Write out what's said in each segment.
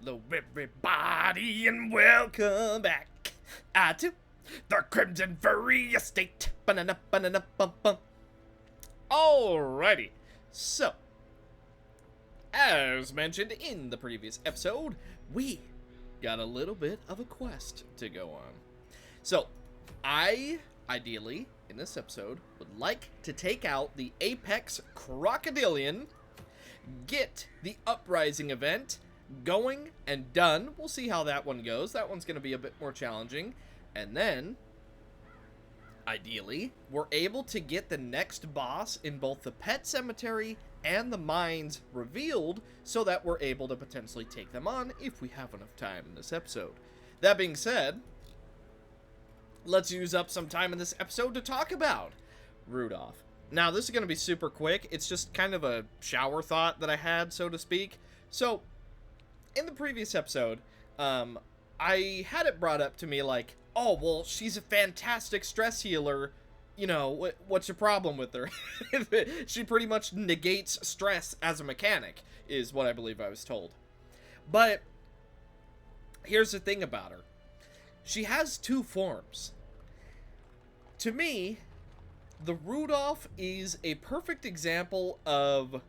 Hello everybody and welcome back to the Crimson Furry Estate. Ba-na-na-ba-na-na-bum-bum. Alrighty, so, as mentioned in the previous episode, we got a little bit of a quest to go on. So, I, ideally, in this episode, would like to take out the Apex Crocodilian, get the Uprising event going and done. We'll see how that one goes. That one's going to be a bit more challenging. And then, ideally, we're able to get the next boss in both the Pet Cemetery and the mines revealed so that we're able to potentially take them on if we have enough time in this episode. That being said, let's use up some time in this episode to talk about Rudolph. Now, this is going to be super quick. It's just kind of a shower thought that I had, so to speak. So, in the previous episode, I had it brought up to me like, oh, well, she's a fantastic stress healer. You know, what's your problem with her? She pretty much negates stress as a mechanic, is what I believe I was told. But, here's the thing about her. She has two forms. To me, the Rudolph is a perfect example of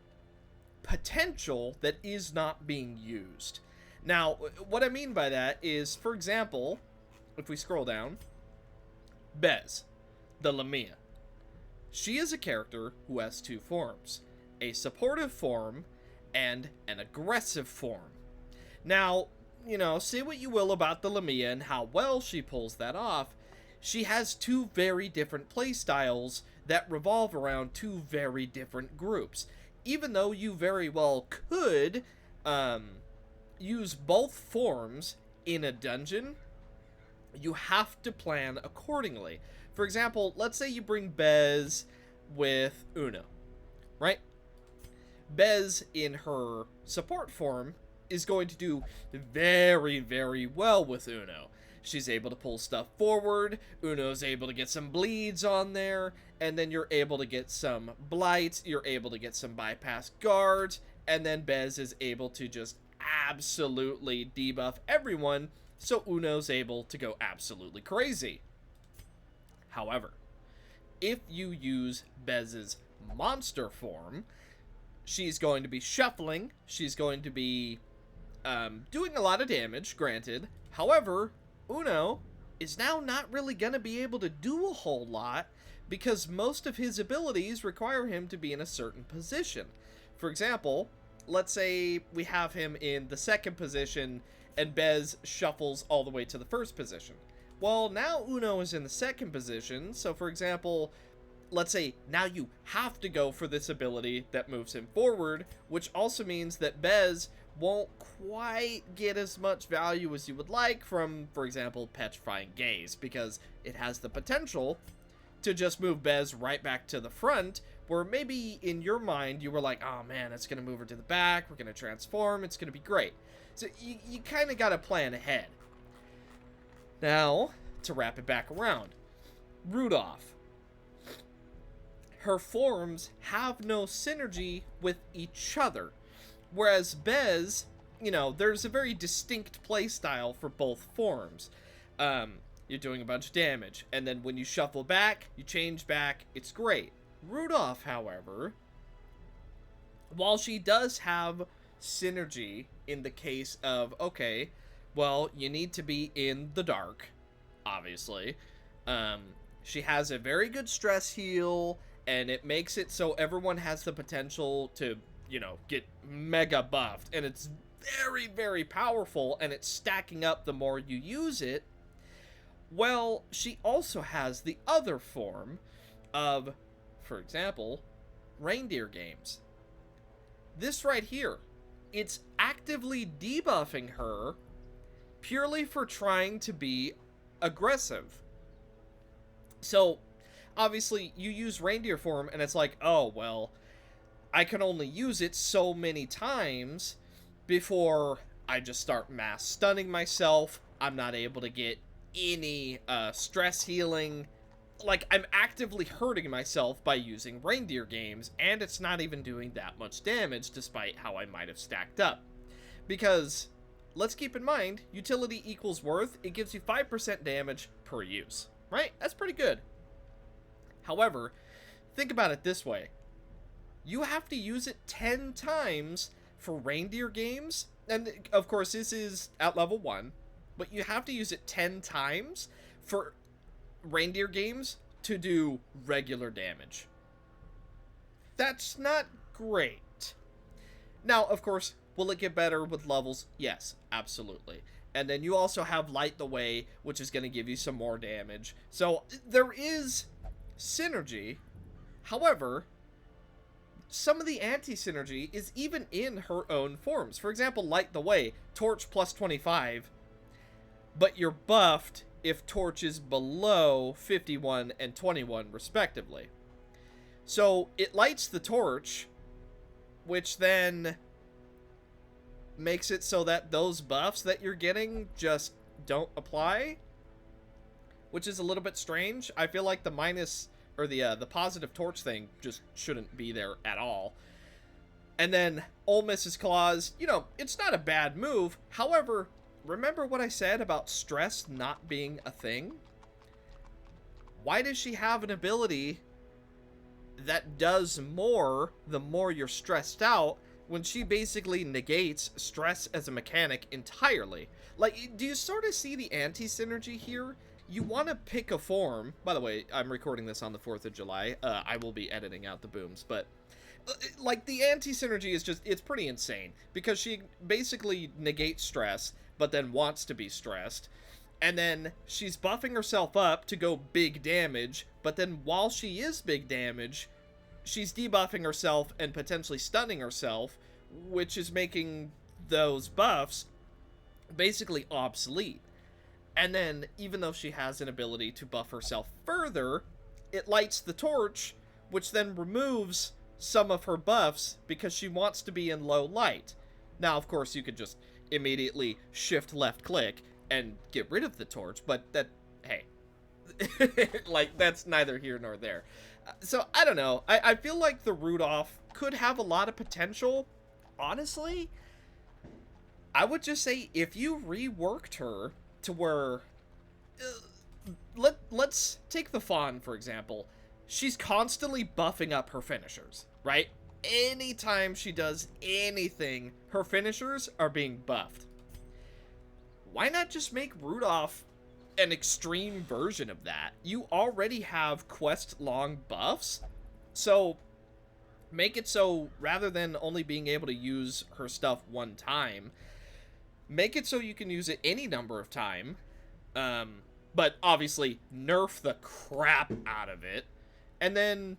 potential that is not being used. Now, what I mean by that is, for example, if we scroll down, Bez, the Lamia. She is a character who has two forms, a supportive form and an aggressive form. Now, you know, say what you will about the Lamia and how well she pulls that off, she has two very different playstyles that revolve around two very different groups. Even though you very well could use both forms in a dungeon, you have to plan accordingly. For example, let's say you bring Bez with Uno, right? Bez in her support form is going to do very, very well with Uno. She's able to pull stuff forward, Uno's able to get some bleeds on there, and then you're able to get some blights, you're able to get some bypass guards, and then Bez is able to just absolutely debuff everyone, so Uno's able to go absolutely crazy. However, if you use Bez's monster form, she's going to be shuffling, she's going to be doing a lot of damage, granted. However, Uno is now not really going to be able to do a whole lot because most of his abilities require him to be in a certain position. For example, let's say we have him in the second position and Bez shuffles all the way to the first position. Well, now Uno is in the second position, so for example, let's say now you have to go for this ability that moves him forward, which also means that Bez won't quite get as much value as you would like from, for example, Petrifying Gaze, because it has the potential to just move Bez right back to the front, where maybe in your mind you were like, oh man, it's going to move her to the back, we're going to transform, it's going to be great. So you kind of got to plan ahead. Now, to wrap it back around, Rudolph. Her forms have no synergy with each other. Whereas Bez, you know, there's a very distinct playstyle for both forms. You're doing a bunch of damage, and then when you shuffle back, you change back, it's great. Rudolph, however, while she does have synergy in the case of, okay, well, you need to be in the dark, obviously. She has a very good stress heal, and it makes it so everyone has the potential to, you know, get mega buffed, and it's very, very powerful, and it's stacking up the more you use it. Well, she also has the other form of, for example, reindeer games. This right here, it's actively debuffing her purely for trying to be aggressive. So, obviously, you use reindeer form, and it's like, oh, well, I can only use it so many times before I just start mass stunning myself. I'm not able to get any stress healing. Like, I'm actively hurting myself by using reindeer games, and it's not even doing that much damage despite how I might have stacked up. Because let's keep in mind, utility equals worth. It gives you 5% damage per use, right? That's pretty good. However, think about it this way. You have to use it 10 times for reindeer games. And of course, this is at level 1. But you have to use it 10 times for reindeer games to do regular damage. That's not great. Now, of course, will it get better with levels? Yes, absolutely. And then you also have Light the Way, which is going to give you some more damage. So there is synergy. However, some of the anti-synergy is even in her own forms. For example, Light the Way, Torch plus 25, but you're buffed if Torch is below 51 and 21 respectively. So it lights the torch, which then makes it so that those buffs that you're getting just don't apply, which is a little bit strange. I feel like the minus or the positive torch thing just shouldn't be there at all. And then Ole Miss's Claws, you know, it's not a bad move. However, remember what I said about stress not being a thing? Why does she have an ability that does more the more you're stressed out, when she basically negates stress as a mechanic entirely? Like, do you sort of see the anti-synergy here? You want to pick a form. By the way, I'm recording this on the 4th of July. I will be editing out the booms, but like, the anti-synergy is just, it's pretty insane, because she basically negates stress, but then wants to be stressed. And then she's buffing herself up to go big damage, but then while she is big damage, she's debuffing herself and potentially stunning herself, which is making those buffs basically obsolete. And then, even though she has an ability to buff herself further, it lights the torch, which then removes some of her buffs because she wants to be in low light. Now, of course, you could just immediately shift left click and get rid of the torch, but that, hey, like, that's neither here nor there. So, I don't know. I feel like the Rudolph could have a lot of potential. Honestly, I would just say if you reworked her to where, let's take the Fawn, for example. She's constantly buffing up her finishers, right? Anytime she does anything, her finishers are being buffed. Why not just make Rudolph an extreme version of that? You already have quest-long buffs, so make it so rather than only being able to use her stuff one time, make it so you can use it any number of time, but obviously nerf the crap out of it, and then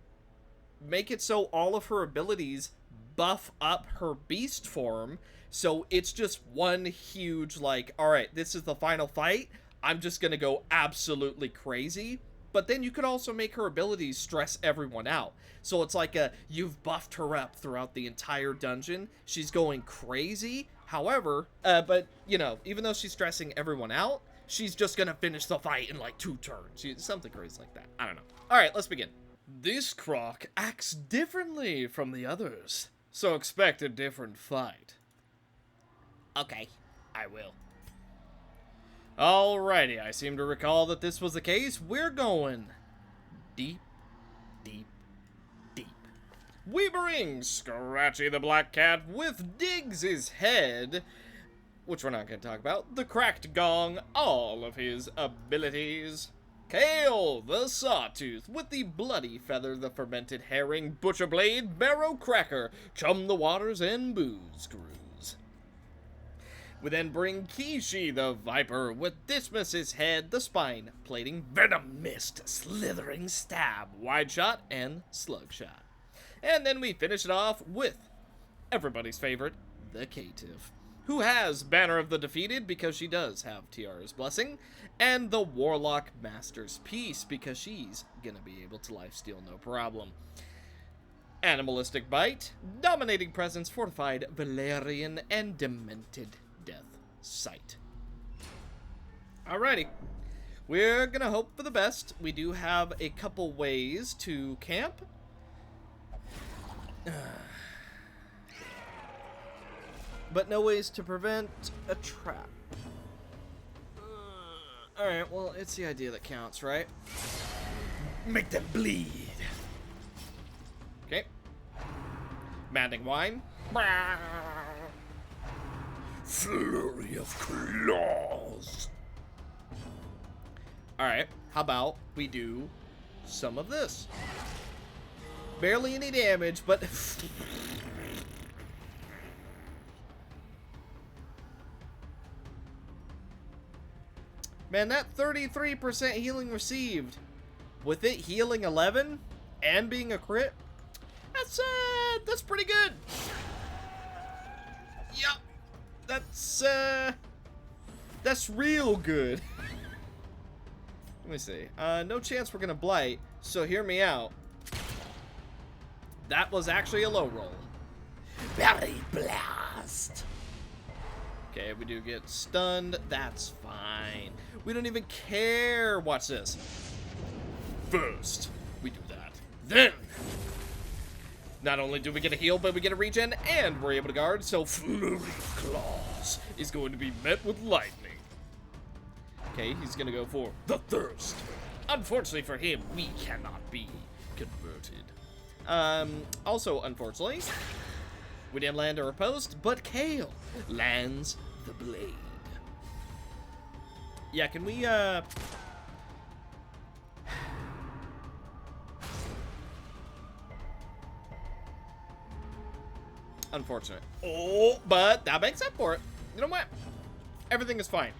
make it so all of her abilities buff up her beast form, so it's just one huge, like, alright, this is the final fight, I'm just gonna go absolutely crazy. But then you could also make her abilities stress everyone out. So it's like you've buffed her up throughout the entire dungeon, she's going crazy. However, but, you know, even though she's stressing everyone out, she's just gonna finish the fight in like 2 turns. Something crazy like that. I don't know. Alright, let's begin. This Croc acts differently from the others, so expect a different fight. Okay, I will. Alrighty, I seem to recall that this was the case. We're going deep, deep, deep. We bring Scratchy the Black Cat with Diggs' head, which we're not going to talk about, the Cracked Gong, all of his abilities. Kale the Sawtooth with the Bloody Feather, the Fermented Herring, Butcher Blade, Barrow Cracker, Chum the Waters, and Booze Cruise. We then bring Kishi the Viper with Dismas' head, the Spine Plating, Venom Mist, Slithering Stab, Wide Shot, and Slug Shot. And then we finish it off with everybody's favorite, the Kitteh, who has Banner of the Defeated because she does have Tiara's Blessing, and the Warlock Master's Peace because she's gonna be able to lifesteal no problem. Animalistic Bite, Dominating Presence, Fortified Valerian, and Demented Death Sight. Alrighty. We're gonna hope for the best. We do have a couple ways to camp. but no ways to prevent a trap. Alright, well, it's the idea that counts, right? Make them bleed. Okay. Maddening wine. Flurry of claws. Alright, how about we do some of this? Barely any damage, but... Man, that 33% healing received, with it healing 11 and being a crit, that's pretty good. Yep, that's real good. Let me see. No chance we're gonna blight, so hear me out. That was actually a low roll. Berry blast. Okay, we do get stunned. That's fine. We don't even care. Watch this. First, we do that. Then, not only do we get a heal, but we get a regen, and we're able to guard. So, Flurry of Claws is going to be met with lightning. Okay, he's going to go for the Thirst. Unfortunately for him, we cannot be converted. Also, unfortunately, we didn't land a riposte, but Kale lands the blade. Yeah, can we, Unfortunate. Oh, but that makes up for it. You know what? Everything is fine.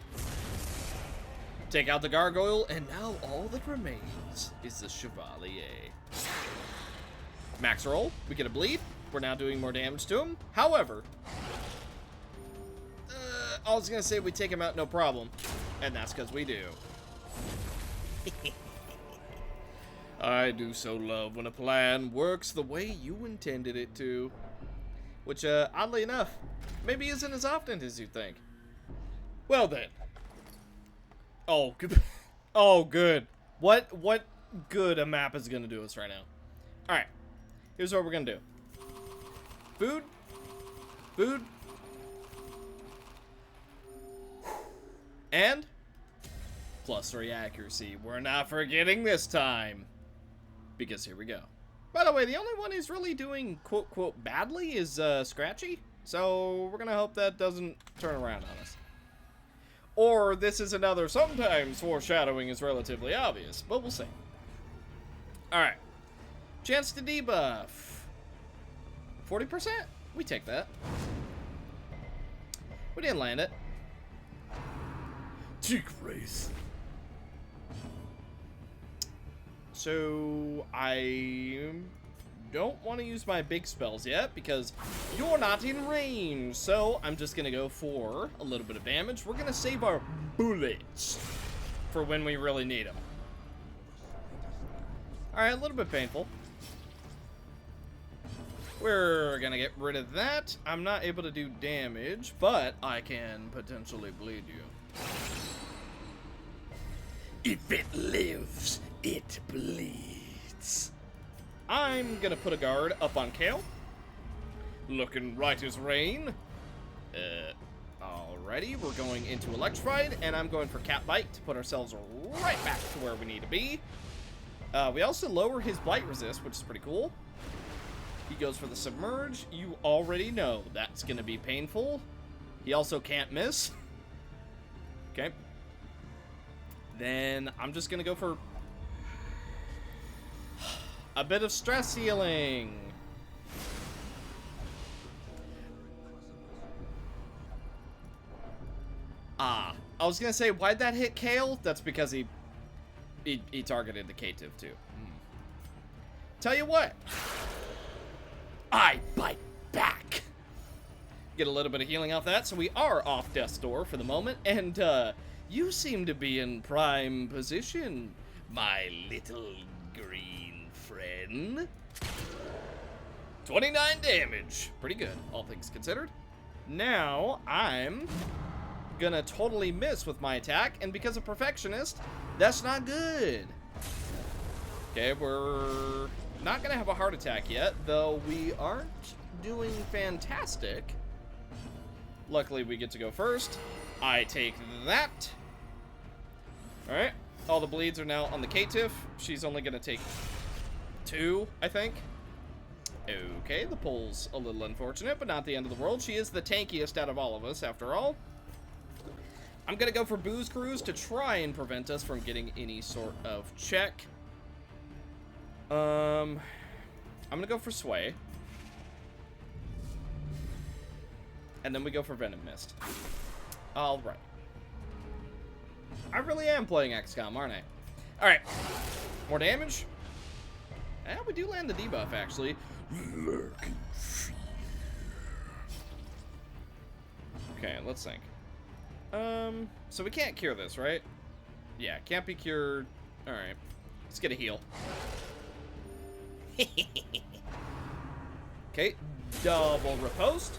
Take out the gargoyle, and now all that remains is the Chevalier. Max roll. We get a bleed. We're now doing more damage to him. However, I was going to say we take him out no problem, and that's because we do. I do so love when a plan works the way you intended it to. Which, oddly enough, maybe isn't as often as you think. Well then. Oh, good. Oh, good. What good a map is going to do us right now? Alright. Here's what we're going to do. Food. Food. And +3 accuracy. We're not forgetting this time. Because here we go. By the way, the only one who's really doing quote badly is Scratchy. So we're gonna hope that doesn't turn around on us. Or this is another sometimes foreshadowing is relatively obvious, but we'll see. Alright. Chance to debuff. 40%? We take that. We didn't land it. Tick race. So, I don't want to use my big spells yet because you're not in range. So, I'm just going to go for a little bit of damage. We're going to save our bullets for when we really need them. Alright, a little bit painful. We're going to get rid of that. I'm not able to do damage, but I can potentially bleed you. If it lives, it bleeds. I'm gonna put a guard up on Kale. Looking right as rain. Alrighty, we're going into Electrified, and I'm going for Cat Bite to put ourselves right back to where we need to be. We also lower his Blight Resist, which is pretty cool. He goes for the Submerge. You already know that's gonna be painful. He also can't miss. Okay. Then I'm just gonna go for a bit of stress healing. I was gonna say, why'd that hit Kale? That's because he targeted the Kitteh too. Tell you what, I bite back. Get a little bit of healing off that, so we are off death's door for the moment, and you seem to be in prime position, my little green friend. 29 damage. Pretty good, all things considered. Now, I'm gonna totally miss with my attack, and because of Perfectionist, that's not good. Okay, we're not gonna have a heart attack yet, though we aren't doing fantastic Luckily, we get to go first. I take that. Alright. All the bleeds are now on the Kitteh. She's only going to take 2, I think. Okay, the pull's a little unfortunate, but not the end of the world. She is the tankiest out of all of us, after all. I'm going to go for Booze Cruise to try and prevent us from getting any sort of check. I'm going to go for Sway. And then we go for Venom Mist. Alright. I really am playing XCOM, aren't I? Alright. More damage. And we do land the debuff, actually. Okay, let's think. So we can't cure this, right? Yeah, can't be cured. Alright. Let's get a heal. Okay, double riposte.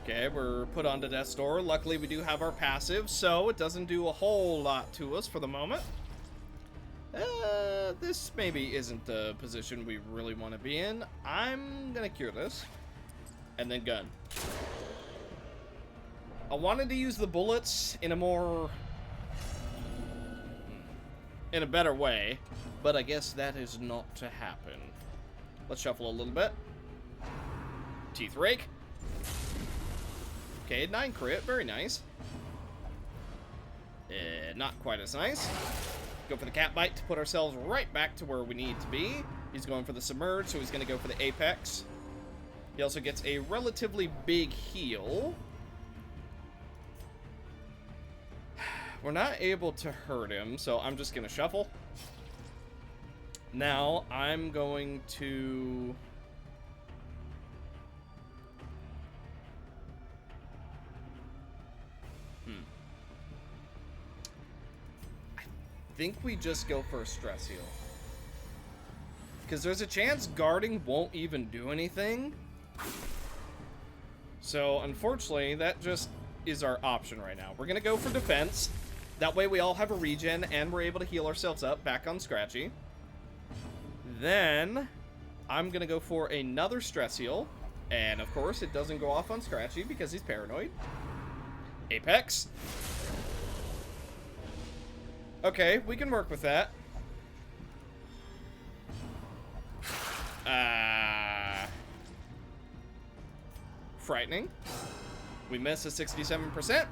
Okay, we're put onto Death's Door. Luckily, we do have our passive, so it doesn't do a whole lot to us for the moment. This maybe isn't the position we really want to be in. I'm gonna cure this. And then gun. I wanted to use the bullets in a more... in a better way, but I guess that is not to happen. Let's shuffle a little bit. Teeth Rake. Okay, 9 crit, very nice. Not quite as nice. Go for the cat bite to put ourselves right back to where we need to be. He's going for the submerge, so he's going to go for the apex. He also gets a relatively big heal. We're not able to hurt him, so I'm just going to shuffle. Now, I'm going to... I think we just go for a stress heal. Because there's a chance guarding won't even do anything. So, unfortunately, that just is our option right now. We're going to go for defense. That way we all have a regen and we're able to heal ourselves up back on Scratchy. Then, I'm going to go for another stress heal. And, of course, it doesn't go off on Scratchy because he's paranoid. Apex. Okay, we can work with that. Frightening. We miss a 67%.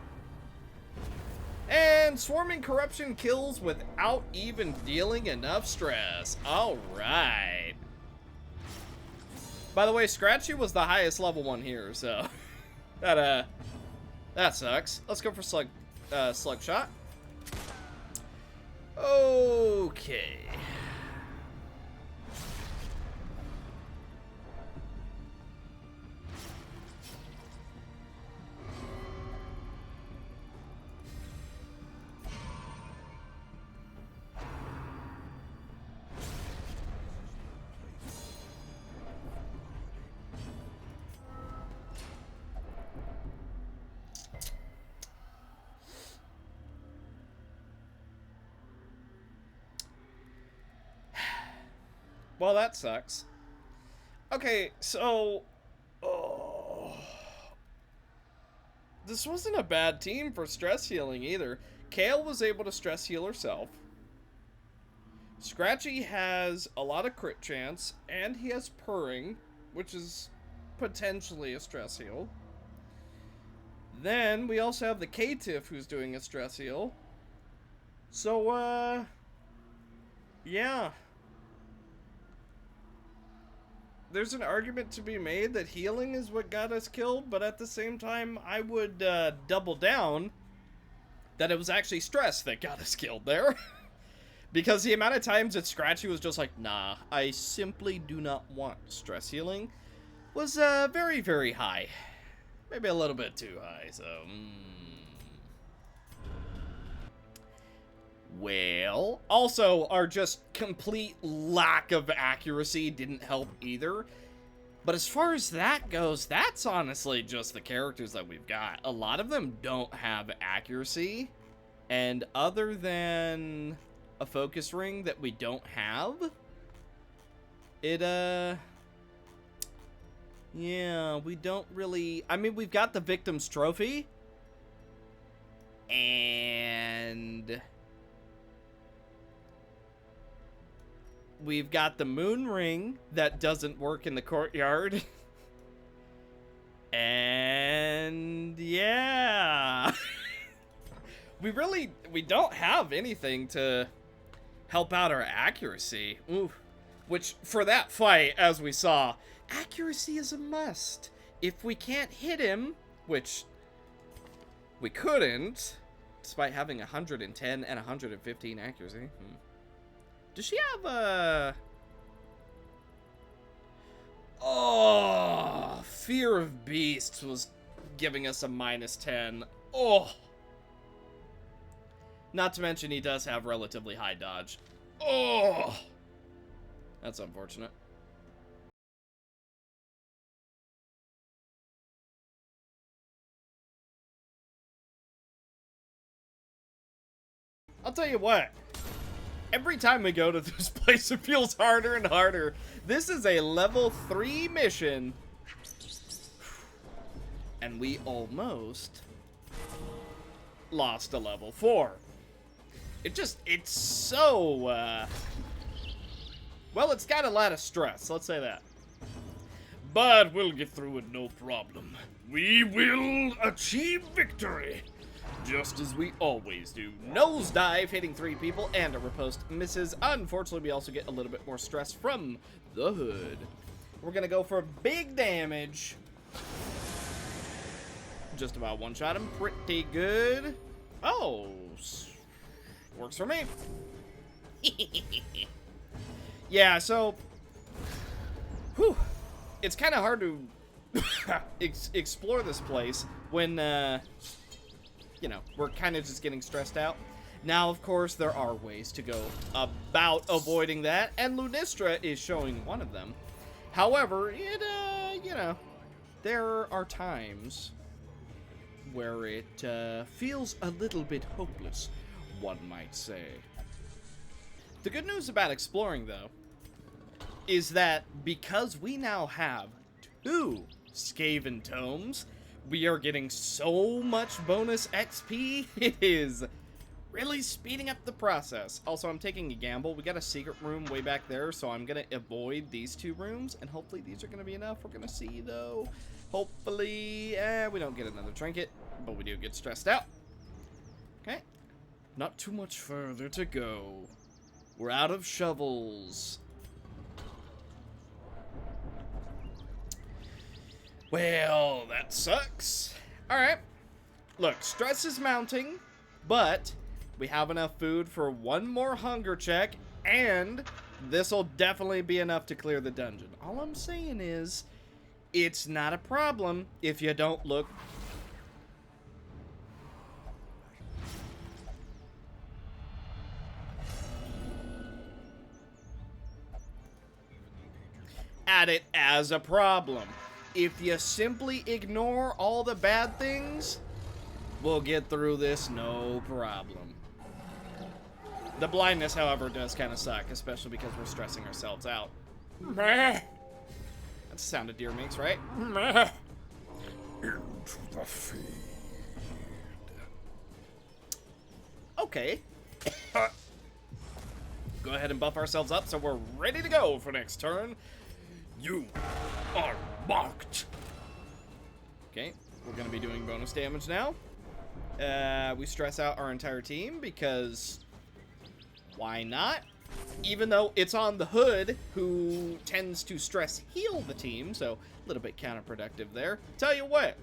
And Swarming Corruption kills without even dealing enough stress. Alright. By the way, Scratchy was the highest level one here, so... that sucks. Let's go for Slug Shot. Okay. Well, that sucks. Okay, so... Oh, this wasn't a bad team for stress healing either. Kale was able to stress heal herself. Scratchy has a lot of crit chance, and he has purring, which is potentially a stress heal. Then, we also have the Kitteh who's doing a stress heal. So, yeah. There's an argument to be made that healing is what got us killed, but at the same time, I would double down that it was actually stress that got us killed there. Because the amount of times that Scratchy was just like, nah, I simply do not want stress healing, was very, very high. Maybe a little bit too high, so... Well, also, our just complete lack of accuracy didn't help either. But as far as that goes, that's honestly just the characters that we've got. A lot of them don't have accuracy. And other than a focus ring that we don't have, it Yeah, we don't really... I mean, we've got the victim's trophy. And... we've got the moon ring that doesn't work in the courtyard. And... yeah... we don't have anything to help out our accuracy. Ooh. Which, for that fight, as we saw, accuracy is a must. If we can't hit him, which we couldn't, despite having 110 and 115 accuracy. Does she have a... oh, Fear of Beasts was giving us a -10. Oh. Not to mention he does have relatively high dodge. Oh. That's unfortunate. I'll tell you what. Every time we go to this place, it feels harder and harder. This is a level 3 mission. And we almost lost a level 4. It's so, well, it's got a lot of stress, let's say that. But we'll get through it, no problem. We will achieve victory, just as we always do. Nosedive, hitting 3 people, and a riposte misses. Unfortunately, we also get a little bit more stress from the hood. We're gonna go for big damage. Just about one-shot him, pretty good. Oh, works for me. Yeah, so, whew, it's kind of hard to explore this place when, you know, we're kind of just getting stressed out. Now, of course, there are ways to go about avoiding that, and Lunistra is showing one of them. However, it, you know, there are times where it feels a little bit hopeless, one might say. The good news about exploring, though, is that because we now have 2 Skaven tomes, we are getting so much bonus XP, it is really speeding up the process. Also, I'm taking a gamble. We got a secret room way back there, so I'm going to avoid these 2 rooms, and hopefully these are going to be enough. We're going to see, though. Hopefully, we don't get another trinket, but we do get stressed out. Okay. Not too much further to go. We're out of shovels. Well, that sucks. Alright. Look, stress is mounting, but we have enough food for 1 more hunger check, and this'll definitely be enough to clear the dungeon. All I'm saying is, it's not a problem if you don't look at it as a problem. If you simply ignore all the bad things, we'll get through this no problem. The blindness, however, does kind of suck, especially because we're stressing ourselves out. That's the sound a deer makes, right? Into the feed. Okay. Go ahead and buff ourselves up so we're ready to go for next turn. You are marked. Okay, we're gonna be doing bonus damage now. We stress out our entire team because why not? Even though it's on the hood, who tends to stress heal the team, so a little bit counterproductive there. Tell you what,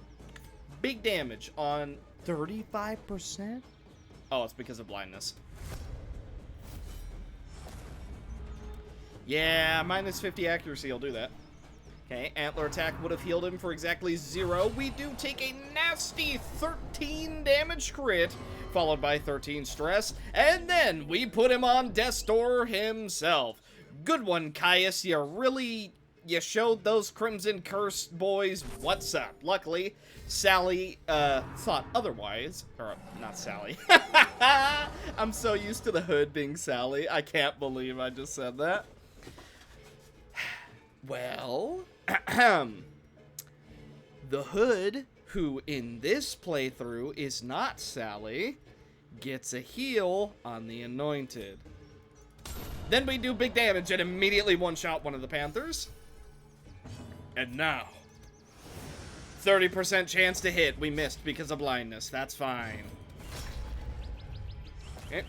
big damage on 35%. Oh, it's because of blindness. Yeah, minus 50 accuracy will do that. Okay, antler attack would have healed him for exactly 0. We do take a nasty 13 damage crit, followed by 13 stress, and then we put him on Death's Door himself. Good one, Caius. You showed those Crimson Cursed boys what's up. Luckily, Sally thought otherwise. Or, not Sally. I'm so used to the hood being Sally. I can't believe I just said that. Well, The Hood, who in this playthrough is not Sally, gets a heal on the Anointed. Then we do big damage and immediately one-shot one of the Panthers. And now, 30% chance to hit. We missed because of blindness. That's fine. Okay.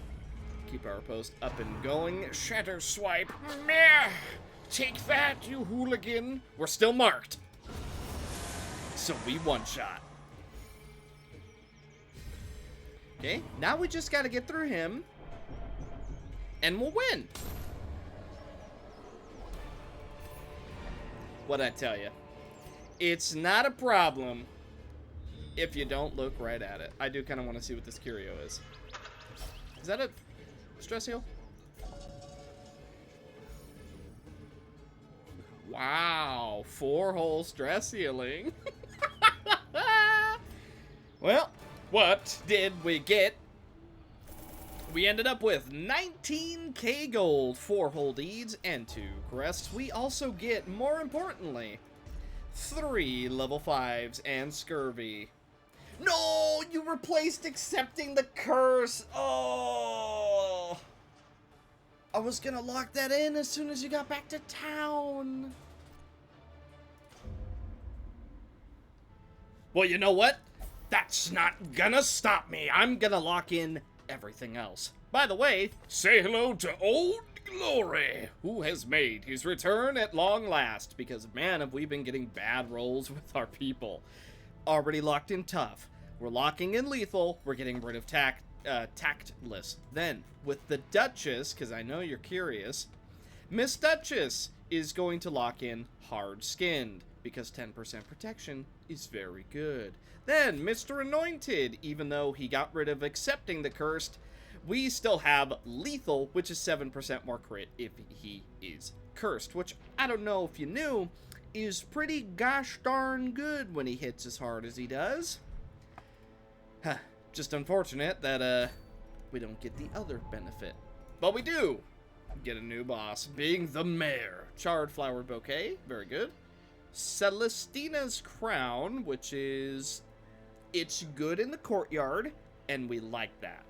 Keep our post up and going. Shatter Swipe. Meh. Take that, you hooligan. We're still marked. So we one-shot. Okay, now we just gotta get through him. And we'll win. What'd I tell you? It's not a problem if you don't look right at it. I do kind of want to see what this curio is. Is that a stress heal? Wow, 4-hole stress healing. Well, what did we get? We ended up with 19k gold, 4 deeds, and 2 crests. We also get, more importantly, 3 level 5s and scurvy. No, you replaced accepting the curse. Oh, I was gonna lock that in as soon as you got back to town. Well, you know what? That's not gonna stop me. I'm gonna lock in everything else. By the way, say hello to Old Glory, who has made his return at long last, because man, have we been getting bad rolls with our people. Already locked in tough. We're locking in lethal. We're getting rid of tactless. Then, with the Duchess, because I know you're curious, Miss Duchess is going to lock in hard-skinned, because 10% protection is very good. Then, Mr. Anointed, even though he got rid of accepting the cursed, we still have lethal, which is 7% more crit if he is cursed, which I don't know if you knew, is pretty gosh darn good when he hits as hard as he does. Huh, just unfortunate that, we don't get the other benefit. But we do get a new boss, being the Mayor. Charred Flower Bouquet, very good. Celestina's Crown, which is... it's good in the courtyard, and we like that.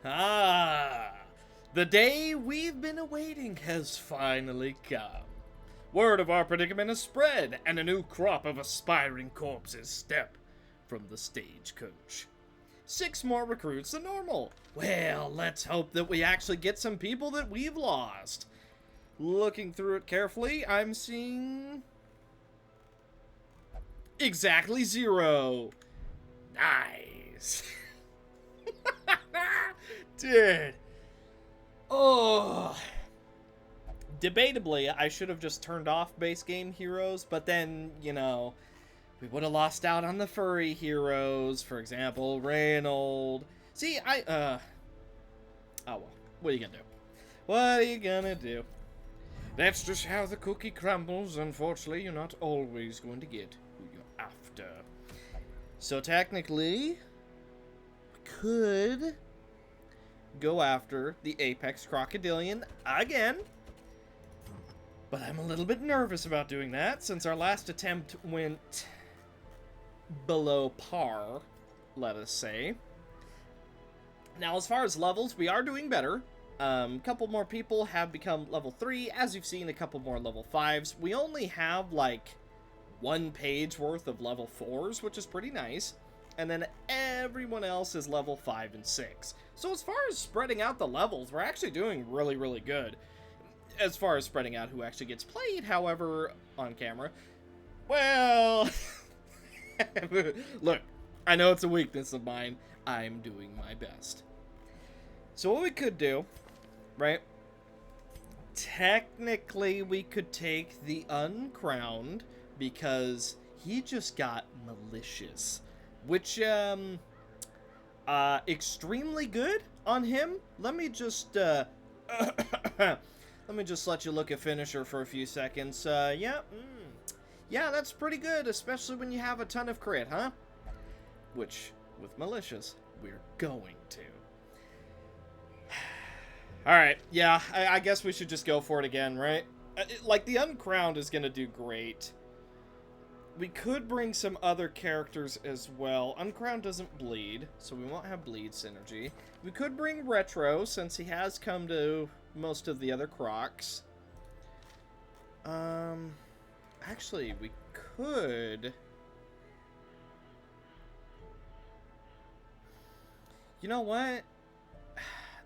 Ah, the day we've been awaiting has finally come. Word of our predicament has spread, and a new crop of aspiring corpses step from the stagecoach. 6 more recruits than normal. Well, let's hope that we actually get some people that we've lost. Looking through it carefully, I'm seeing... exactly 0. Nice. Dude. Oh. Debatably, I should have just turned off base game heroes, but then, you know, we would have lost out on the furry heroes, for example, Reynold. See, oh well, what are you gonna do? What are you gonna do? That's just how the cookie crumbles. Unfortunately, you're not always going to get who you're after. So technically, we could go after the Apex Crocodilian again. But I'm a little bit nervous about doing that, since our last attempt went below par, let us say. Now, as far as levels, we are doing better. A couple more people have become level 3. As you've seen, a couple more level 5s. We only have, like, 1 page worth of level 4s, which is pretty nice. And then everyone else is level 5 and 6. So as far as spreading out the levels, we're actually doing really, really good. As far as spreading out who actually gets played, however, on camera, well, look, I know it's a weakness of mine. I'm doing my best. So what we could do, right, technically we could take the Uncrowned, because he just got Malicious, which, extremely good on him. Let me just, let me just let you look at Finisher for a few seconds. Yeah, that's pretty good, especially when you have a ton of crit, huh? Which, with Malicious, we're going to. Alright, yeah, I guess we should just go for it again, right? Like, the Uncrowned is gonna do great. We could bring some other characters as well. Uncrowned doesn't bleed, so we won't have bleed synergy. We could bring Retro, since he has come to most of the other Crocs. Actually, we could... You know what?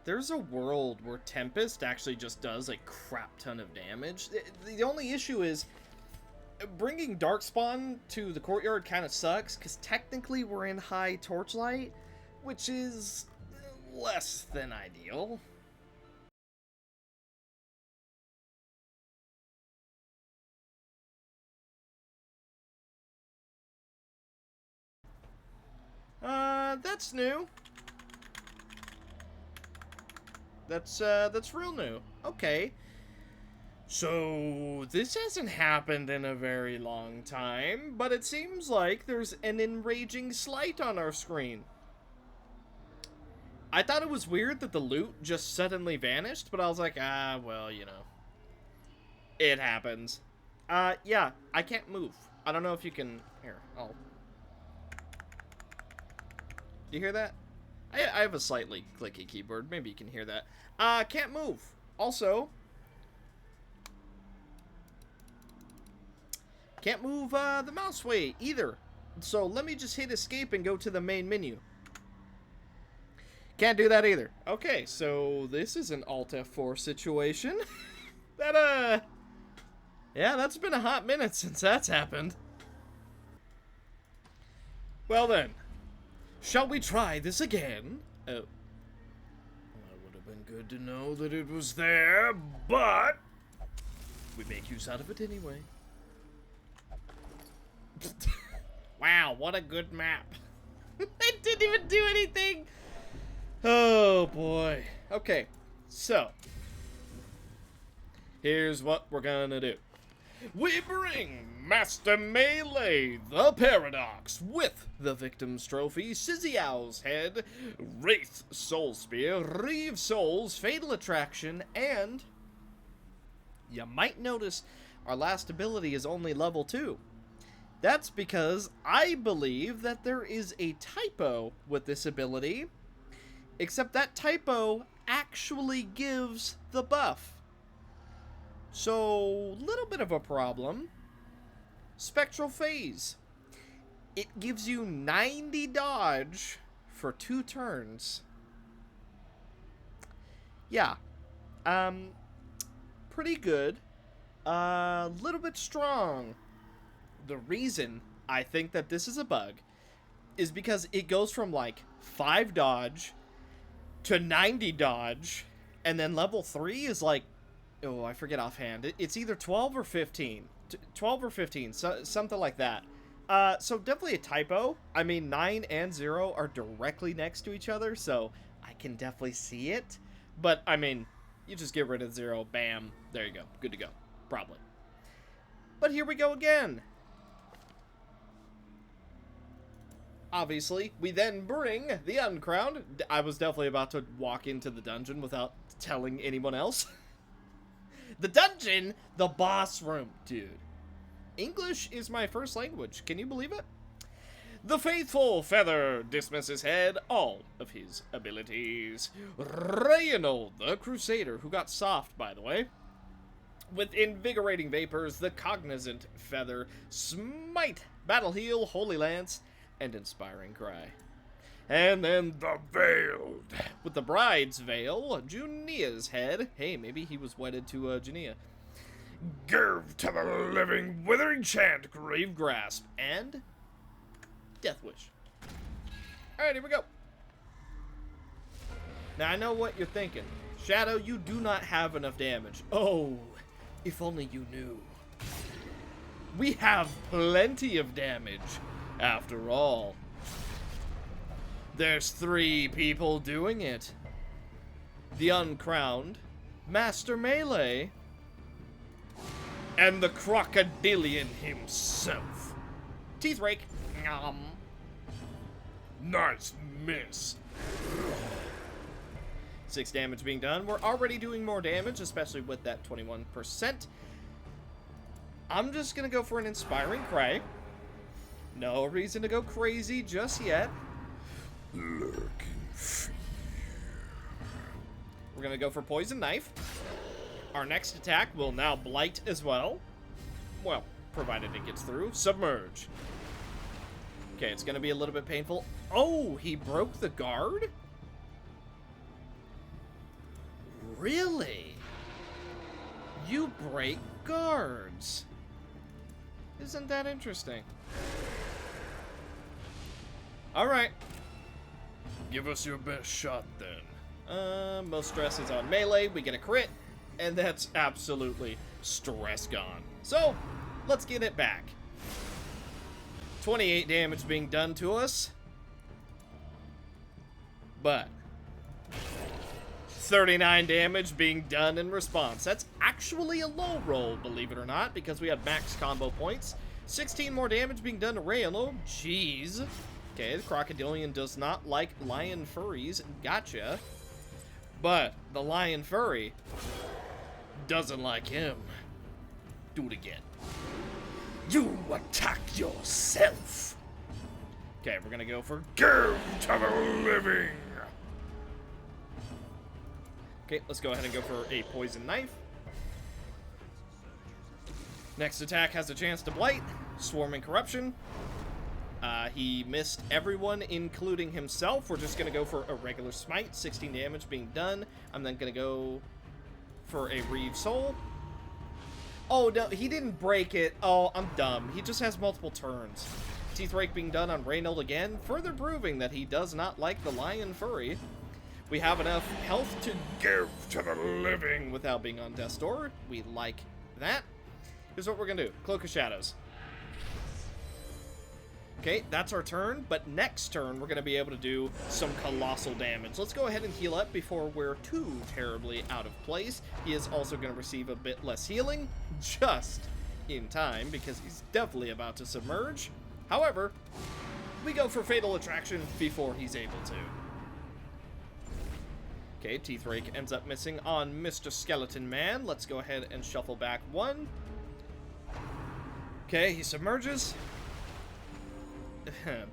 There's a world where Tempest actually just does a crap ton of damage. The only issue is bringing Darkspawn to the courtyard kind of sucks, because technically we're in high torchlight, which is less than ideal. That's new. That's real new. Okay. So, this hasn't happened in a very long time, but it seems like there's an enraging slight on our screen. I thought it was weird that the loot just suddenly vanished, but I was like, well, you know. It happens. Yeah, I can't move. I don't know if you can... Here, I'll... Do you hear that? I have a slightly clicky keyboard. Maybe you can hear that. Can't move. Also... Can't move the mouse way either. So let me just hit escape and go to the main menu. Can't do that either. Okay, so this is an Alt F4 situation. Yeah, that's been a hot minute since that's happened. Well then, shall we try this again? Oh. Well, it would have been good to know that it was there, but we make use out of it anyway. Wow, what a good map. It didn't even do anything. Oh boy. Okay, so here's what we're gonna do. We bring Master Melee, the Paradox, with the Victim's Trophy, Sizzy Owl's Head, Wraith Soul Spear, Reeve Soul's Fatal Attraction, and you might notice our last ability is only level 2. That's because I believe that there is a typo with this ability, except that typo actually gives the buff. So, little bit of a problem. Spectral Phase. It gives you 90 dodge for 2 turns. Yeah. Pretty good. Little bit strong. The reason I think that this is a bug is because it goes from like 5 dodge to 90 dodge, and then level 3 is like, oh, I forget offhand. It's either 12 or 15. 12 or 15, so, something like that. So definitely a typo. I mean, 9 and 0 are directly next to each other, so I can definitely see it. But, I mean, you just get rid of 0, bam, there you go. Good to go. Probably. But here we go again. Obviously, we then bring the Uncrowned. I was definitely about to walk into the dungeon without telling anyone else. The dungeon, the boss room, dude. English is my first language. Can you believe it? The Faithful Feather dismisses head all of his abilities. Reynold, the Crusader, who got soft, by the way. With Invigorating Vapors, the Cognizant Feather, Smite, Battle Heal, Holy Lance, and Inspiring Cry. And then the Veiled, with the Bride's Veil, Junia's Head. Hey, maybe he was wedded to Junia. Give to the Living, Withering Chant, Grave Grasp, and Death Wish. Alright, here we go. Now, I know what you're thinking. Shadow, you do not have enough damage. Oh, if only you knew. We have plenty of damage. After all, there's 3 people doing it. The Uncrowned, Master Melee, and the Crocodilian himself. Teeth Rake. Nice miss. 6 damage being done. We're already doing more damage, especially with that 21%. I'm just gonna go for an Inspiring Cry. No reason to go crazy just yet. Lurking fear. We're gonna go for Poison Knife. Our next attack will now Blight as well. Well, provided it gets through. Submerge. Okay, it's gonna be a little bit painful. Oh, he broke the guard? Really? You break guards. Isn't that interesting? Alright. Give us your best shot then. Most stress is on melee. We get a crit. And that's absolutely stress gone. So, let's get it back. 28 damage being done to us. But 39 damage being done in response. That's actually a low roll, believe it or not, because we have max combo points. 16 more damage being done to Raylo. Jeez. Okay, the Crocodilian does not like lion furries. Gotcha. But the lion furry doesn't like him. Do it again. You attack yourself. Okay, we're gonna go for... Give to the living. Okay, let's go ahead and go for a Poison Knife. Next attack has a chance to Blight. Swarming Corruption. He missed everyone, including himself. We're just going to go for a regular Smite. 16 damage being done. I'm then going to go for a Reeve Soul. Oh, no, he didn't break it. Oh, I'm dumb. He just has multiple turns. Teeth Rake being done on Reynold again, further proving that he does not like the Lion Furry. We have enough health to Give to the living. without being on Death's Door. We like that. Here's what we're going to do. Cloak of Shadows. Okay, that's our turn, but next turn we're going to be able to do some colossal damage. Let's go ahead and heal up before we're too terribly out of place. He is also going to receive a bit less healing, just in time, because he's definitely about to submerge. However, we go for Fatal Attraction before he's able to. Okay, Teeth Rake ends up missing on Mr. Skeleton Man. Let's go ahead and shuffle back one. Okay, he submerges.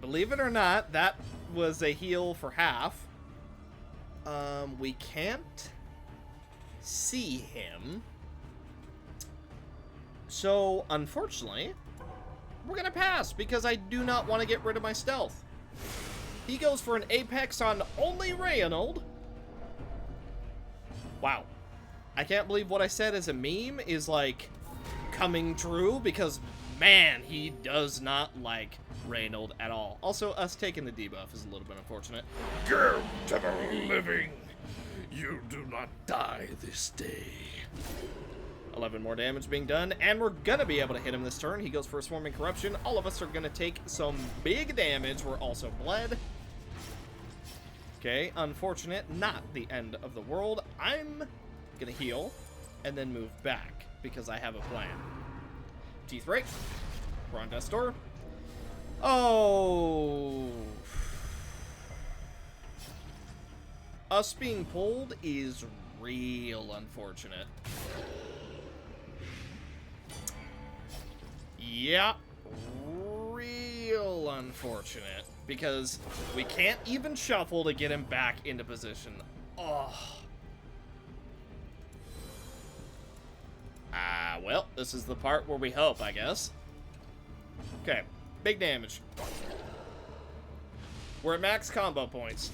Believe it or not, that was a heal for half. We can't see him. So, unfortunately, we're gonna pass because I do not want to get rid of my stealth. He goes for an Apex on only Reynold. Wow. I can't believe what I said as a meme is, like, coming true because, man, he does not like Reynold at all. Also, us taking the debuff is a little bit unfortunate. Give to the living. You do not die this day. 11 more damage being done, and we're gonna be able to hit him this turn. He goes for a Swarming Corruption. All of us are gonna take some big damage. We're also bled. Okay, unfortunate. Not the end of the world. I'm gonna heal and then move back because I have a plan. Teeth Rake. We're on Death's Door. Oh. Us being pulled is real unfortunate. Yeah, real unfortunate. Because we can't even shuffle to get him back into position. Oh. Well, this is the part where we hope, I guess. Okay, big damage. We're at max combo points.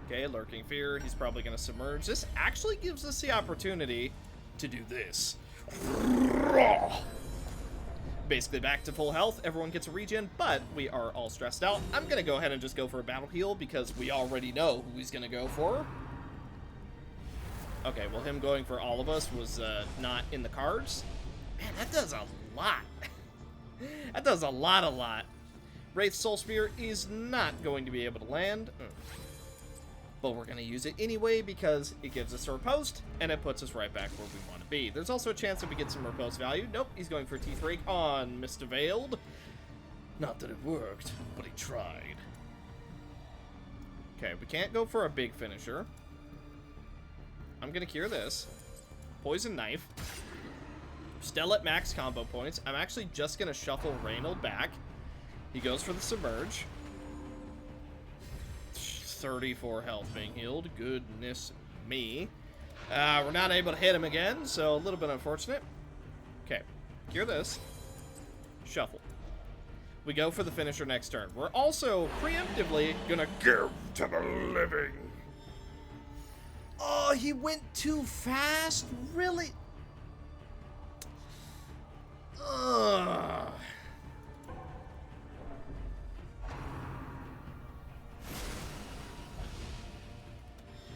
Okay, Lurking Fear. He's probably going to submerge. This actually gives us the opportunity to do this. Basically back to full health. Everyone gets a regen, but we are all stressed out. I'm going to go ahead and just go for a battle heal because we already know who he's going to go for. Okay, well, him going for all of us was not in the cards. Man, that does a lot. That does a lot. Wraith Soul Spear is not going to be able to land. But we're going to use it anyway because it gives us a riposte, and it puts us right back where we want to be. There's also a chance that we get some riposte value. Nope, he's going for Teeth Rake on Mr. Veiled. Not that it worked, but he tried. Okay, we can't go for a big finisher. I'm going to cure this. Poison Knife. Still at max combo points. I'm actually just going to shuffle Reynold back. He goes for the Submerge. 34 health being healed. Goodness me. We're not able to hit him again, so a little bit unfortunate. Okay, cure this. Shuffle. We go for the finisher next turn. We're also preemptively gonna Give to the living. Oh, he went too fast? Really? Ugh.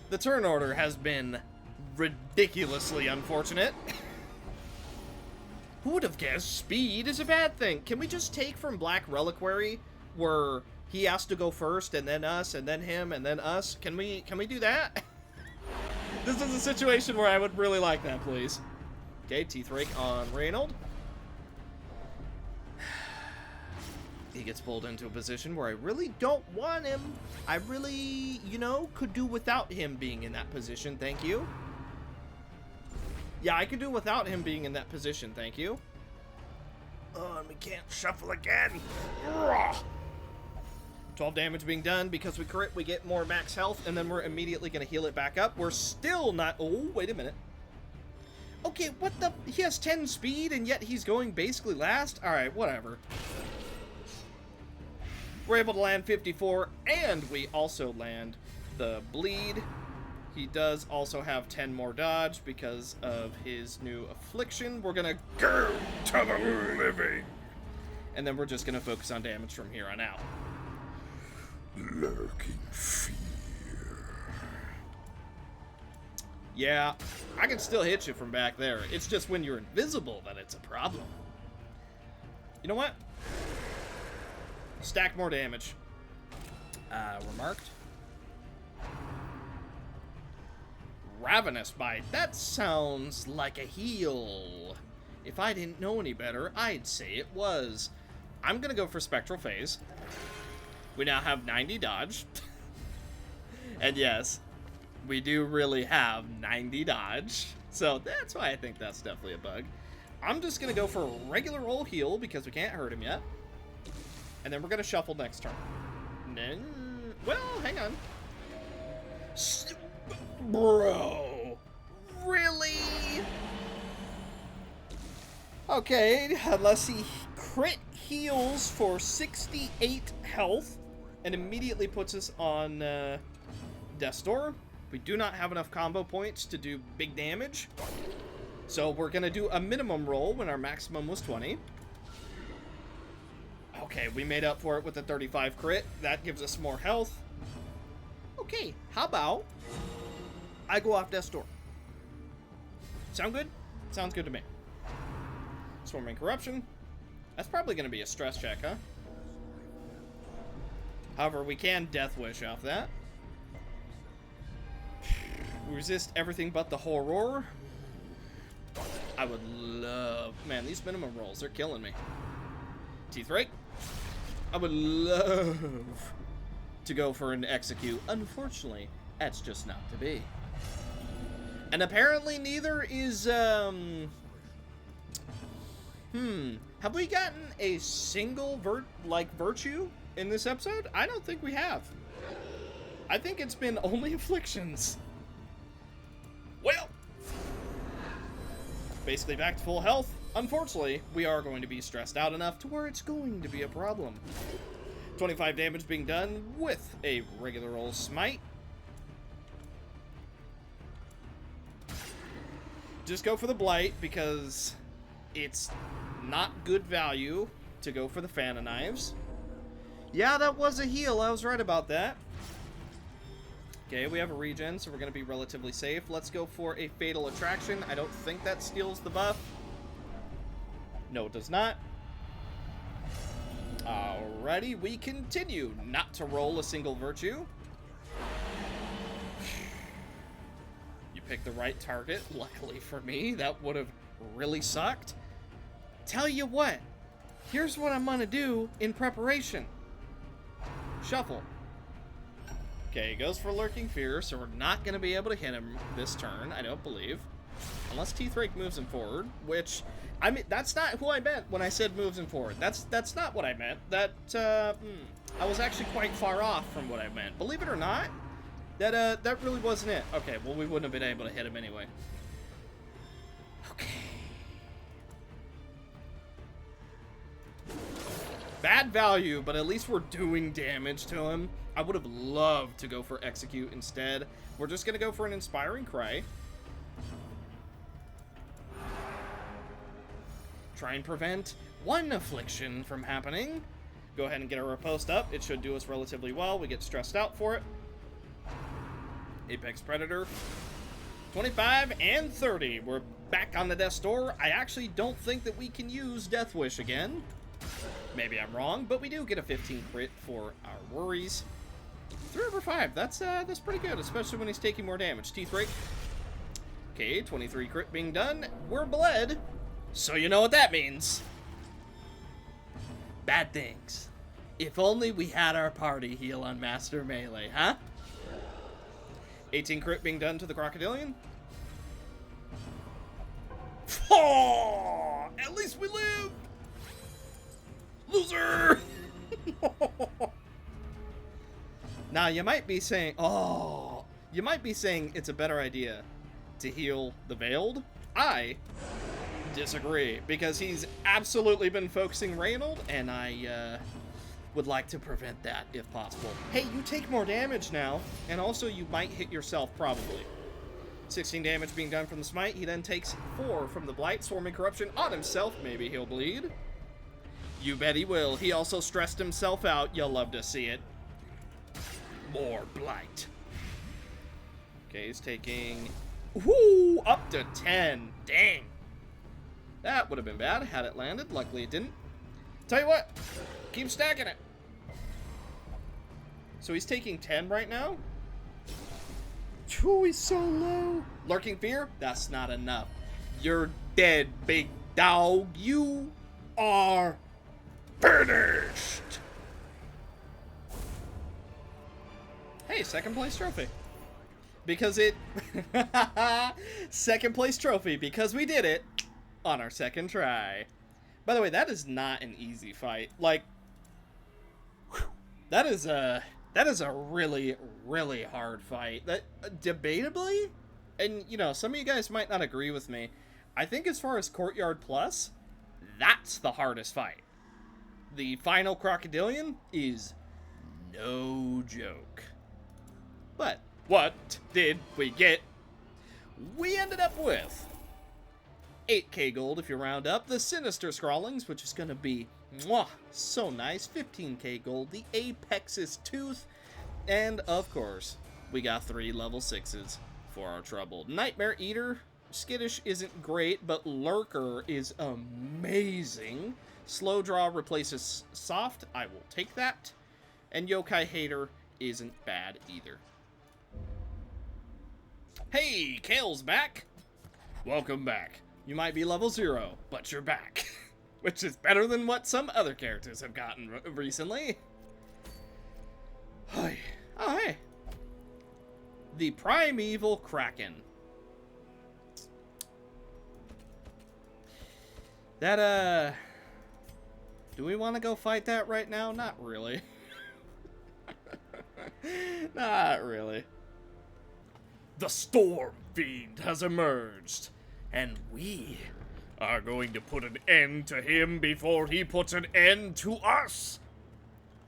The turn order has been ridiculously unfortunate. Who would have guessed speed is a bad thing? Can we just take from Black Reliquary where he has to go first and then us and then him and then us? Can we do that? This is a situation where I would really like that, please. Okay, Teeth Rake on Reynold. He gets pulled into a position where I really don't want him. I really, you know, could do without him being in that position, thank you. Yeah, I could do without him being in that position, thank you. Oh, and we can't shuffle again. 12 damage being done. Because we crit, we get more max health, and then we're immediately going to heal it back up. We're still not... Oh, wait a minute. Okay, what the... He has 10 speed, and yet he's going basically last? Alright, whatever. We're able to land 54, and we also land the bleed. He does also have 10 more dodge because of his new affliction. We're gonna Go to the living. And then we're just gonna focus on damage from here on out. Lurking fear. Yeah, I can still hit you from back there. It's just when you're invisible that it's a problem. You know what? Stack more damage. We're marked. Ravenous Bite. That sounds like a heal. If I didn't know any better, I'd say it was. I'm gonna go for Spectral Phase. We now have 90 dodge. And yes, we do really have 90 dodge. So that's why I think that's definitely a bug. I'm just gonna go for a regular old heal because we can't hurt him yet. And then we're gonna shuffle next turn. And then, well, hang on. Bro, really? Okay, unless he crit heals for 68 health and immediately puts us on Death's Door. We do not have enough combo points to do big damage. So we're gonna do a minimum roll when our maximum was 20. Okay, we made up for it with the 35 crit. That gives us more health. Okay, how about I go off Death's Door? Sound good? Sounds good to me. Swarming Corruption. That's probably going to be a stress check, huh? However, we can Death Wish off that. We resist everything but the horror. I would love... Man, these minimum rolls, they're killing me. Teeth Rake. I would love to go for an execute. Unfortunately, that's just not to be. And apparently neither is, have we gotten a single virtue in this episode? I don't think we have. I think it's been only afflictions. Well, basically back to full health. Unfortunately, we are going to be stressed out enough to where it's going to be a problem. 25 damage being done with a regular old smite. Just go for the Blight because it's not good value to go for the Fan of Knives. Yeah, that was a heal. I was right about that. Okay, we have a regen, so we're going to be relatively safe. Let's go for a Fatal Attraction. I don't think that steals the buff. No, it does not. Alrighty, we continue not to roll a single virtue. You picked the right target, luckily for me. That would have really sucked. Tell you what, here's what I'm gonna do in preparation. Shuffle. Okay, he goes for Lurking Fear, so we're not gonna be able to hit him this turn, I don't believe. Unless Teeth Rake moves him forward, which, I mean, that's not who I meant when I said moves him forward. That's not what I meant. I was actually quite far off from what I meant. Believe it or not, that really wasn't it. Okay, well, we wouldn't have been able to hit him anyway. Okay. Bad value, but at least we're doing damage to him. I would have loved to go for Execute instead. We're just going to go for an Inspiring Cry. Try and prevent one affliction from happening. Go ahead and get our riposte up. It should do us relatively well. We get stressed out for it. Apex Predator. 25 and 30. We're back on the Death's Door. I actually don't think that we can use Death Wish again. Maybe I'm wrong, but we do get a 15 crit for our worries. 3/5. That's pretty good, especially when he's taking more damage. Teeth Rake. Okay, 23 crit being done. We're bled, so you know what that means. Bad things. If only we had our party heal on Master Melee, huh? 18 crit being done to the Crocodilian. Oh, at least we live! Loser! Now, you might be saying, it's a better idea to heal the Veiled. I disagree, because he's absolutely been focusing Reynold, and I would like to prevent that if possible. Hey, you take more damage now, and also you might hit yourself, probably. 16 damage being done from the Smite. He then takes 4 from the Blight, Swarming Corruption on himself. Maybe he'll bleed. You bet he will. He also stressed himself out. You'll love to see it. More Blight. Okay, he's taking... Woo! Up to 10. Dang. That would have been bad had it landed. Luckily it didn't. Tell you what. Keep stacking it. So he's taking 10 right now. Chew, he's so low. Lurking Fear? That's not enough. You're dead, big dog. You are... finished. Hey, second place trophy. Because it... second place trophy, because we did it on our second try. By the way, that is not an easy fight. Like, whew, that is a really, really hard fight. That, debatably, and, you know, some of you guys might not agree with me, I think as far as Courtyard Plus, that's the hardest fight. The final Crocodilian is no joke. But what did we get? We ended up with 8k gold if you round up, the Sinister Scrawlings, which is going to be mwah, so nice, 15k gold, the Apex's Tooth, and of course, we got 3 level 6s for our trouble. Nightmare Eater, Skittish isn't great, but Lurker is amazing. Slow Draw replaces Soft, I will take that. And Yokai Hater isn't bad either. Hey, Kale's back! Welcome back. You might be level 0, but you're back. Which is better than what some other characters have gotten recently. Oh, hey. The Primeval Kraken. That, do we want to go fight that right now? Not really. Not really. The Stormfiend has emerged, and we are going to put an end to him before he puts an end to us.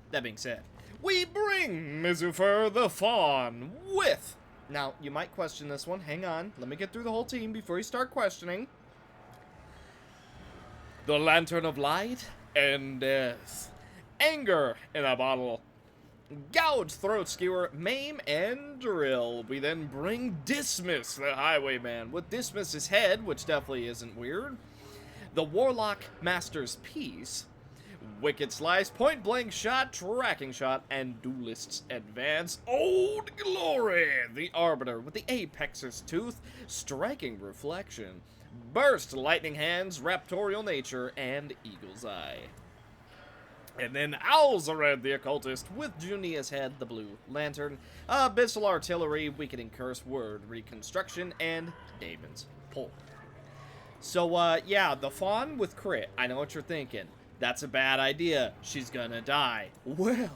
That being said, we bring Mizufer the Fawn with... Now, you might question this one. Hang on. Let me get through the whole team before you start questioning. The Lantern of Light and Death. Anger in a Bottle. Gouge, Throat Skewer, Maim, and Drill. We then bring Dismiss, the Highwayman, with Dismiss's head, which definitely isn't weird. The Warlock Master's Piece. Wicked Slice, Point Blank Shot, Tracking Shot, and Duelist's Advance. Old Glory, the Arbiter, with the Apex's Tooth, Striking Reflection. Burst, Lightning Hands, Raptorial Nature, and Eagle's Eye. And then Owlzared the Occultist with Junia's Head, the Blue Lantern, Abyssal Artillery, Weakening Curse, Word Reconstruction, and Damon's Pull. So, yeah, the fawn with crit. I know what you're thinking. That's a bad idea. She's gonna die. Well,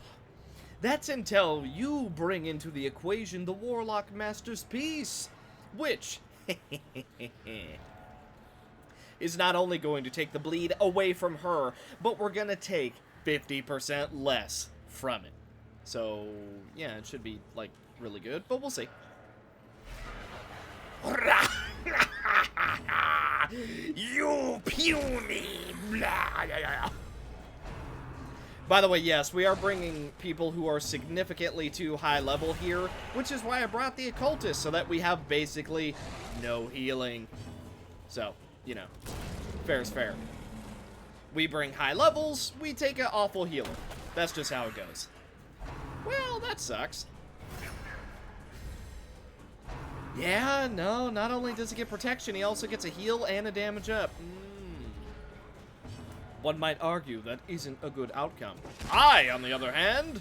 that's until you bring into the equation the Warlock Master's Piece, which is not only going to take the bleed away from her, but we're gonna take 50% less from it. So, yeah, it should be, like, really good, but we'll see. You puny! By the way, yes, we are bringing people who are significantly too high level here, which is why I brought the Occultist, so that we have basically no healing. So, you know, fair is fair. We bring high levels, we take an awful healer. That's just how it goes. Well, that sucks. Yeah, no, not only does he get protection, he also gets a heal and a damage up. One might argue that isn't a good outcome. I, on the other hand,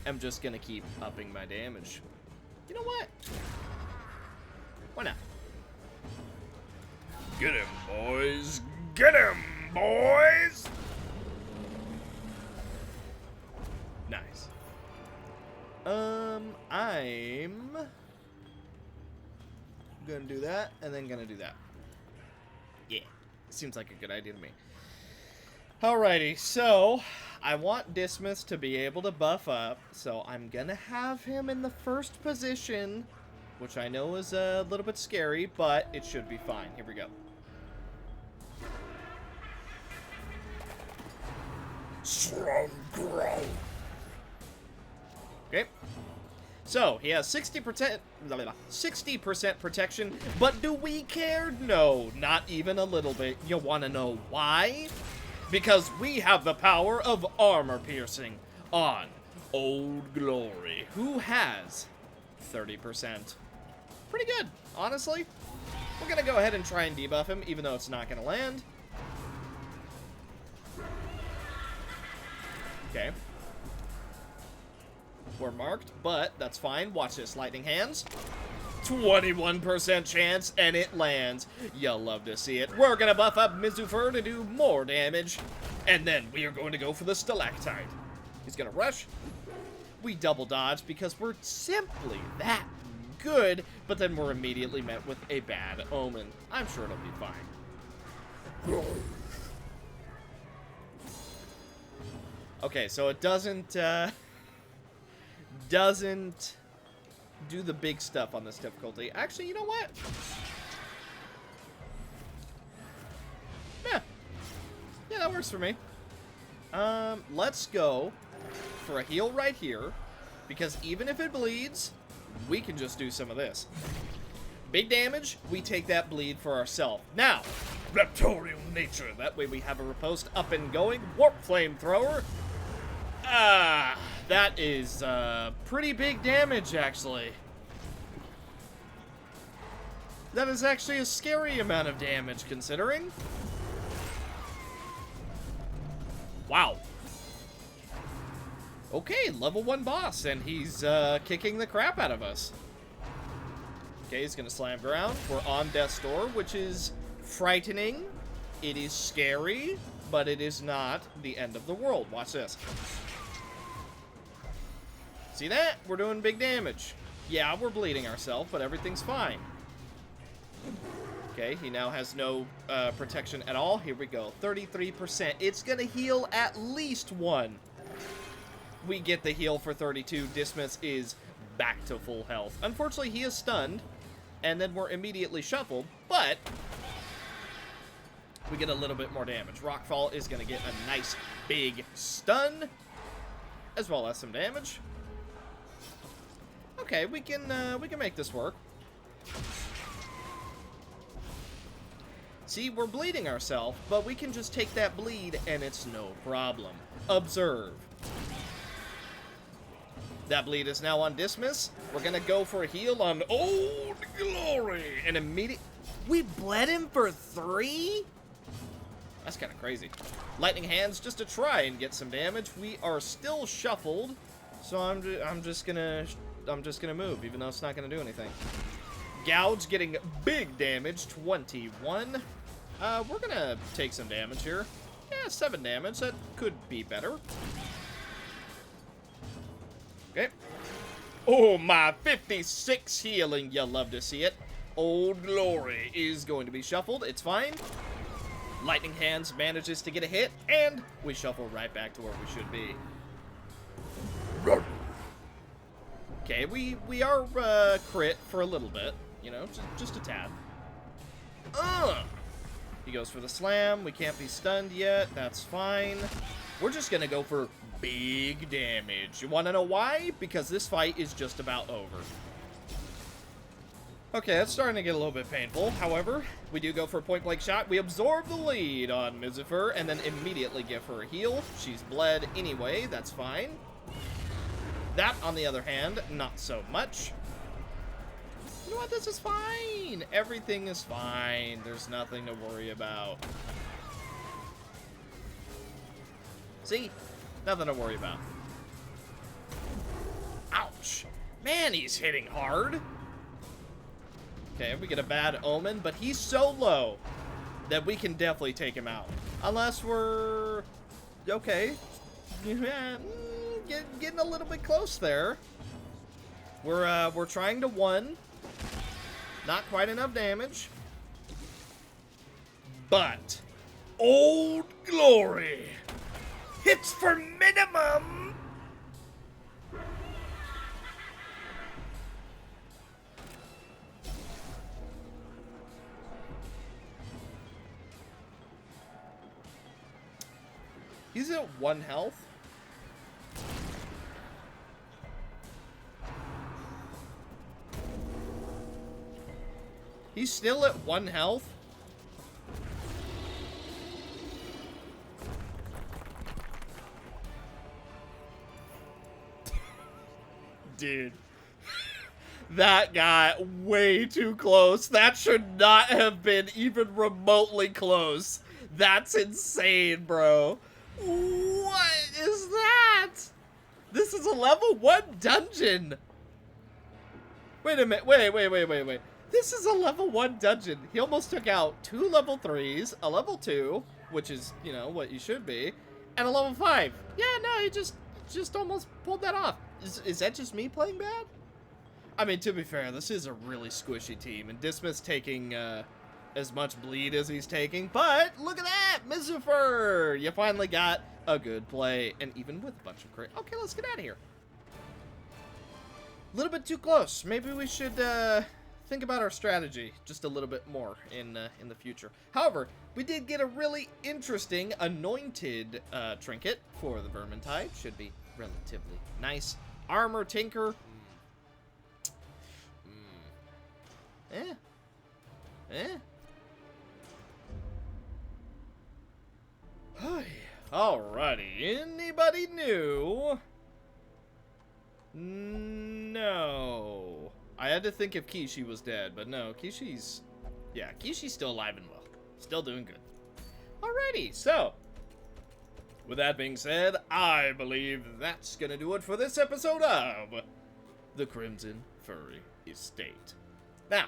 am just gonna keep upping my damage. You know what? Why not? Get him, boys! Get him, boys! Nice. I'm gonna do that, and then gonna do that. Yeah, seems like a good idea to me. Alrighty, so I want Dismas to be able to buff up, so I'm gonna have him in the first position, which I know is a little bit scary, but it should be fine. Here we go. Strong grow. Okay. So, he has 60% protection, but do we care? No, not even a little bit. You want to know why? Because we have the power of armor piercing on Old Glory, who has 30%. Pretty good, honestly. We're going to go ahead and try and debuff him, even though it's not going to land. Okay. We're marked, but that's fine. Watch this. Lightning Hands. 21% chance, and it lands. You'll love to see it. We're going to buff up Mizufer to do more damage. And then we are going to go for the Stalactite. He's going to rush. We double dodge because we're simply that good, but then we're immediately met with a bad omen. I'm sure it'll be fine. Okay, so it doesn't do the big stuff on this difficulty. Actually, you know what? Yeah, that works for me. Let's go for a heal right here, because even if it bleeds, we can just do some of this. Big damage, we take that bleed for ourselves. Now, Raptorial Nature. That way we have a riposte up and going. Warp Flamethrower. That is pretty big damage, actually. That is actually a scary amount of damage, considering. Wow. Okay, level 1 boss, and he's kicking the crap out of us. Okay, he's gonna slam ground. We're on Death's Door, which is frightening. It is scary, but it is not the end of the world. Watch this. See that? We're doing big damage. Yeah, we're bleeding ourselves, but everything's fine. Okay, he now has no protection at all. Here we go. 33%. It's gonna heal at least 1. We get the heal for 32. Dismas is back to full health. Unfortunately, he is stunned, and then we're immediately shuffled, but we get a little bit more damage. Rockfall is gonna get a nice big stun, as well as some damage. Okay, we can make this work. See, we're bleeding ourselves, but we can just take that bleed, and it's no problem. Observe. That bleed is now on Dismas. We're gonna go for a heal on Old Glory, and we bled him for 3? That's kind of crazy. Lightning Hands just to try and get some damage. We are still shuffled, so I'm just gonna move, even though it's not gonna do anything. Gouge getting big damage, 21. We're gonna take some damage here. Yeah, 7 damage. That could be better. Okay. Oh, my 56 healing. You'll love to see it. Old Glory is going to be shuffled. It's fine. Lightning Hands manages to get a hit, and we shuffle right back to where we should be. Okay, we are crit for a little bit, you know, just a tad. He goes for the slam. We can't be stunned yet. That's fine. We're just gonna go for big damage. You want to know why? Because this fight is just about over. Okay, that's starting to get a little bit painful. However, we do go for a point-blank shot. We absorb the lead on Mizifer and then immediately give her a heal. She's bled anyway. That's fine. That, on the other hand, not so much. You know what? This is fine. Everything is fine. There's nothing to worry about. See? Nothing to worry about. Ouch. Man, he's hitting hard. Okay, we get a bad omen, but he's so low that we can definitely take him out. Unless we're... okay. Getting a little bit close there. We're trying to 1. Not quite enough damage. But Old Glory hits for minimum. He's at 1 health. He's still at 1 health. Dude. That got way too close. That should not have been even remotely close. That's insane, bro. What is that? This is a level 1 dungeon. Wait a minute. Wait. This is a level 1 dungeon. He almost took out 2 level 3s, a level 2, which is, you know, what you should be, and a level 5. Yeah, no, he just almost pulled that off. Is that just me playing bad? I mean, to be fair, this is a really squishy team, and Dismas taking as much bleed as he's taking, but look at that, Mizifer! You finally got a good play, and even with a bunch of crit. Okay, let's get out of here. A little bit too close. Maybe we should think about our strategy just a little bit more in the future. However, we did get a really interesting anointed trinket for the Vermintide. Should be relatively nice. Armor Tinker. Alrighty. Anybody new? No. I had to think if Kishi was dead, but no, Kishi's still alive and well. Still doing good. Alrighty, so, with that being said, I believe that's gonna do it for this episode of the Crimson Furry Estate. Now,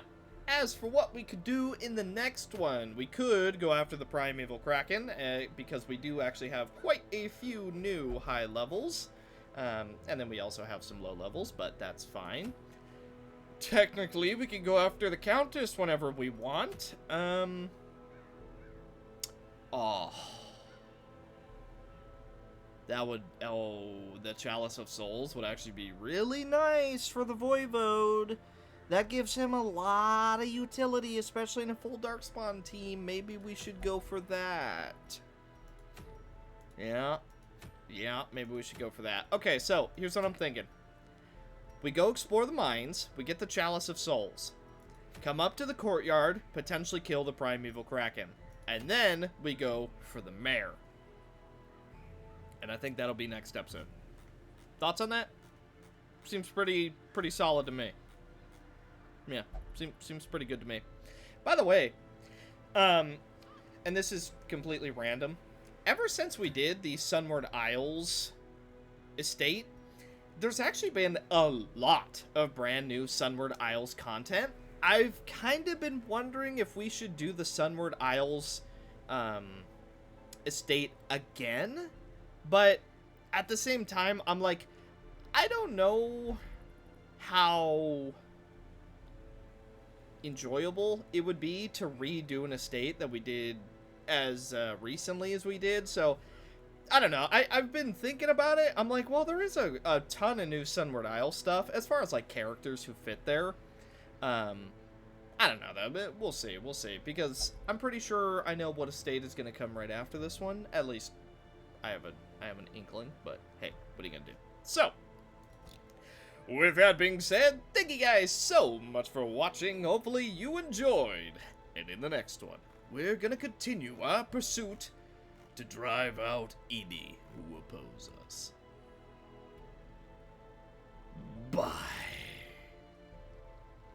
as for what we could do in the next one, we could go after the Primeval Kraken, because we do actually have quite a few new high levels. And then we also have some low levels, but that's fine. Technically, we can go after the Countess whenever we want. The Chalice of Souls would actually be really nice for the Voivode. That gives him a lot of utility, especially in a full Darkspawn team. Maybe we should go for that. Yeah, maybe we should go for that. Okay, so, here's what I'm thinking. We go explore the mines, we get the Chalice of Souls, come up to the courtyard, potentially kill the Primeval Kraken, and then we go for the Mare. And I think that'll be next episode. Thoughts on that? Seems pretty solid to me. Yeah, seems pretty good to me. By the way, and this is completely random, ever since we did the Sunward Isles estate, there's actually been a lot of brand new Sunward Isles content. I've kind of been wondering if we should do the Sunward Isles estate again, but at the same time, I'm like, I don't know how enjoyable it would be to redo an estate that we did as recently as we did, so I don't know. I've been thinking about it. I'm like, well, there is a ton of new Sunward Isle stuff as far as like characters who fit there. I don't know though, but we'll see, because I'm pretty sure I know what estate is going to come right after this one. At least I have an inkling, but hey, what are you going to do? So, with that being said, thank you guys so much for watching. Hopefully you enjoyed. And in the next one, we're going to continue our pursuit to drive out any who oppose us. Bye.